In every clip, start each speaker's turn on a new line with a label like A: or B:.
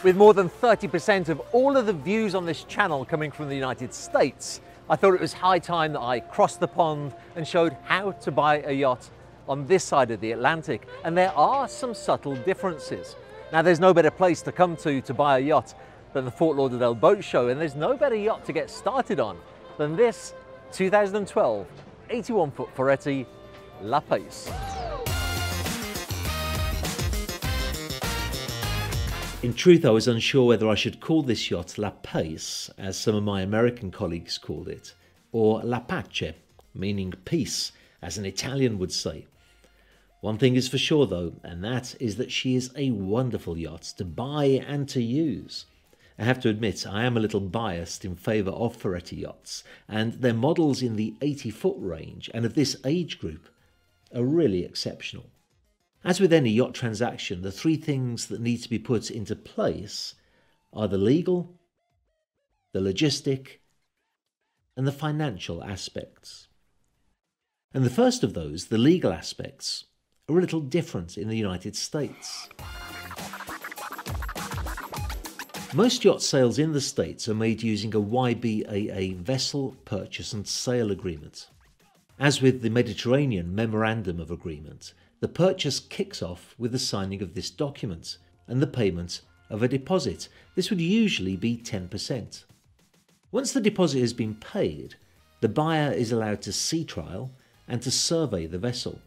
A: With more than 30% of all of the views on this channel coming from the United States, I thought it was high time that I crossed the pond and showed how to buy a yacht on this side of the Atlantic. And there are some subtle differences. Now, there's no better place to come to buy a yacht than the Fort Lauderdale Boat Show, and there's no better yacht to get started on than this 2012 81-foot Ferretti La Pace.
B: In truth, I was unsure whether I should call this yacht La Pace, as some of my American colleagues called it, or La Pace, meaning peace, as an Italian would say. One thing is for sure though, and that is that she is a wonderful yacht to buy and to use. I have to admit, I am a little biased in favour of Ferretti yachts, and their models in the 80-foot range and of this age group are really exceptional. As with any yacht transaction, the three things that need to be put into place are the legal, the logistic, and the financial aspects. And the first of those, the legal aspects, are a little different in the United States. Most yacht sales in the States are made using a YBAA vessel purchase and sale agreement. As with the Mediterranean Memorandum of Agreement, the purchase kicks off with the signing of this document and the payment of a deposit. This would usually be 10%. Once the deposit has been paid, the buyer is allowed to sea trial and to survey the vessel.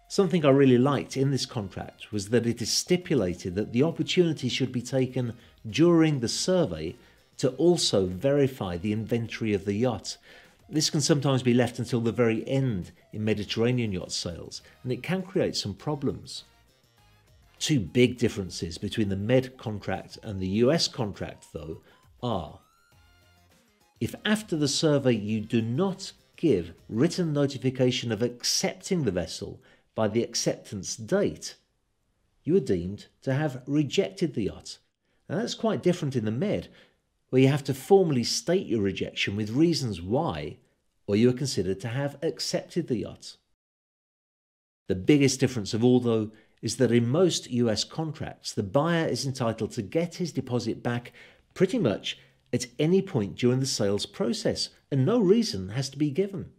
B: Something I really liked in this contract was that it is stipulated that the opportunity should be taken during the survey to also verify the inventory of the yacht. This can sometimes be left until the very end in Mediterranean yacht sales, and it can create some problems. Two big differences between the Med contract and the US contract, though, are: if after the survey you do not give written notification of accepting the vessel by the acceptance date, you are deemed to have rejected the yacht. Now that's quite different in the Med, where you have to formally state your rejection with reasons why, or you are considered to have accepted the yacht. The biggest difference of all, though, is that in most US contracts, the buyer is entitled to get his deposit back pretty much at any point during the sales process, and no reason has to be given.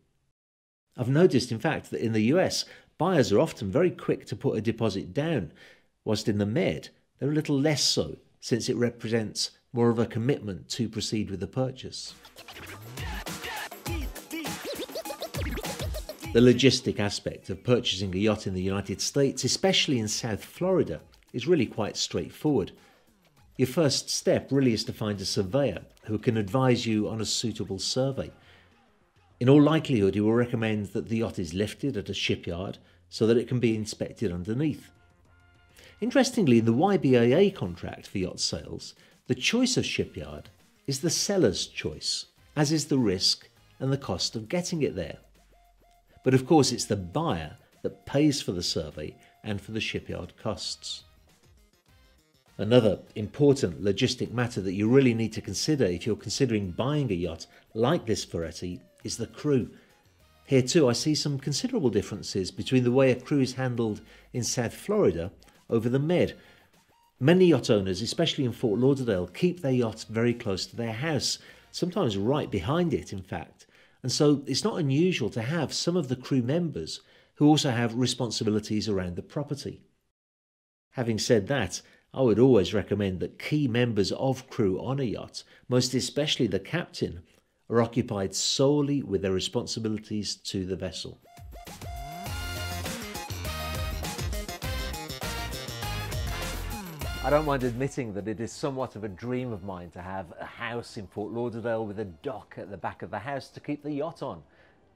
B: I've noticed, in fact, that in the US, buyers are often very quick to put a deposit down, whilst in the Med, they're a little less so, since it represents more of a commitment to proceed with the purchase. The logistic aspect of purchasing a yacht in the United States, especially in South Florida, is really quite straightforward. Your first step really is to find a surveyor who can advise you on a suitable survey. In all likelihood, he will recommend that the yacht is lifted at a shipyard so that it can be inspected underneath. Interestingly, in the YBAA contract for yacht sales, the choice of shipyard is the seller's choice, as is the risk and the cost of getting it there. But of course, it's the buyer that pays for the survey and for the shipyard costs. Another important logistic matter that you really need to consider if you're considering buying a yacht like this Ferretti is the crew. Here too, I see some considerable differences between the way a crew is handled in South Florida over the Med. Many yacht owners, especially in Fort Lauderdale, keep their yacht very close to their house, sometimes right behind it, in fact. And so it's not unusual to have some of the crew members who also have responsibilities around the property. Having said that, I would always recommend that key members of crew on a yacht, most especially the captain, are occupied solely with their responsibilities to the vessel.
A: I don't mind admitting that it is somewhat of a dream of mine to have a house in Fort Lauderdale with a dock at the back of the house to keep the yacht on.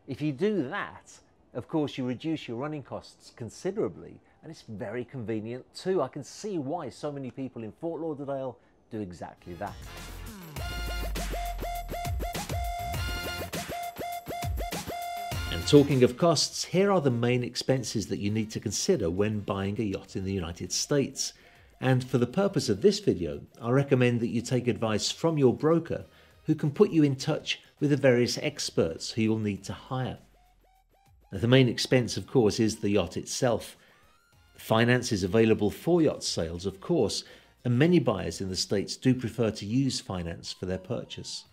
A: If you do that, of course, you reduce your running costs considerably, and it's very convenient too. I can see why so many people in Fort Lauderdale do exactly that.
B: And talking of costs, here are the main expenses that you need to consider when buying a yacht in the United States. And for the purpose of this video, I recommend that you take advice from your broker who can put you in touch with the various experts who you'll need to hire. Now, the main expense, of course, is the yacht itself. Finance is available for yacht sales, of course, and many buyers in the States do prefer to use finance for their purchase.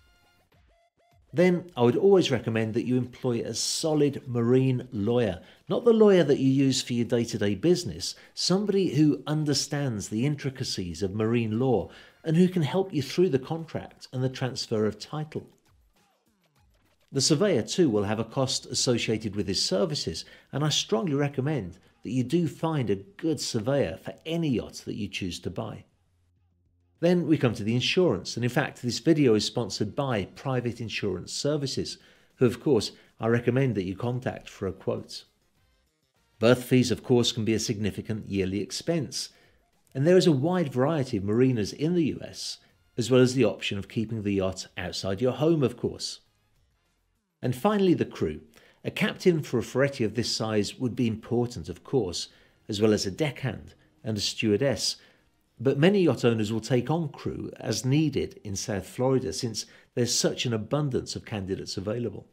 B: Then I would always recommend that you employ a solid marine lawyer, not the lawyer that you use for your day-to-day business, somebody who understands the intricacies of marine law and who can help you through the contract and the transfer of title. The surveyor too will have a cost associated with his services, and I strongly recommend that you do find a good surveyor for any yacht that you choose to buy. Then we come to the insurance, and in fact this video is sponsored by Private Insurance Services, who of course I recommend that you contact for a quote. Berth fees of course can be a significant yearly expense, and there is a wide variety of marinas in the US, as well as the option of keeping the yacht outside your home of course. And finally the crew. A captain for a Ferretti of this size would be important of course, as well as a deckhand and a stewardess, but many yacht owners will take on crew as needed in South Florida since there's such an abundance of candidates available.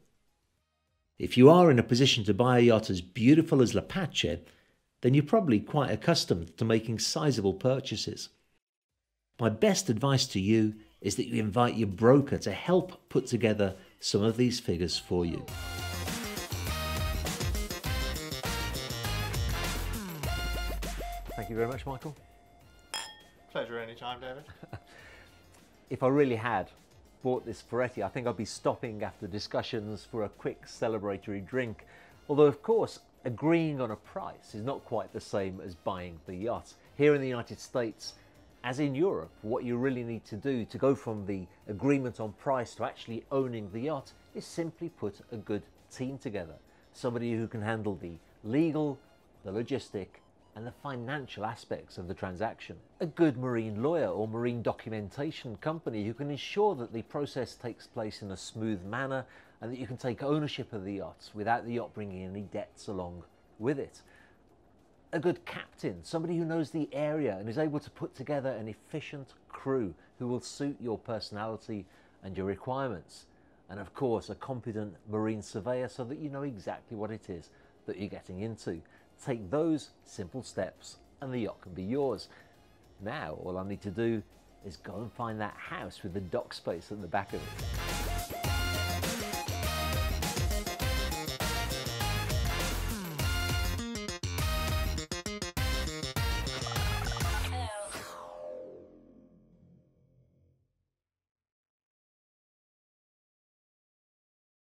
B: If you are in a position to buy a yacht as beautiful as La Pace, then you're probably quite accustomed to making sizable purchases. My best advice to you is that you invite your broker to help put together some of these figures for you.
A: Thank you very much, Michael.
C: Pleasure anytime, David.
A: If I really had bought this Ferretti, I think I'd be stopping after discussions for a quick celebratory drink. Although, of course, agreeing on a price is not quite the same as buying the yacht. Here in the United States, as in Europe, what you really need to do to go from the agreement on price to actually owning the yacht is simply put a good team together. Somebody who can handle the legal, the logistic, and the financial aspects of the transaction. A good marine lawyer or marine documentation company who can ensure that the process takes place in a smooth manner and that you can take ownership of the yacht without the yacht bringing any debts along with it. A good captain, somebody who knows the area and is able to put together an efficient crew who will suit your personality and your requirements. And of course, a competent marine surveyor so that you know exactly what it is that you're getting into. Take those simple steps and the yacht can be yours. Now all I need to do is go and find that house with the dock space at the back of it.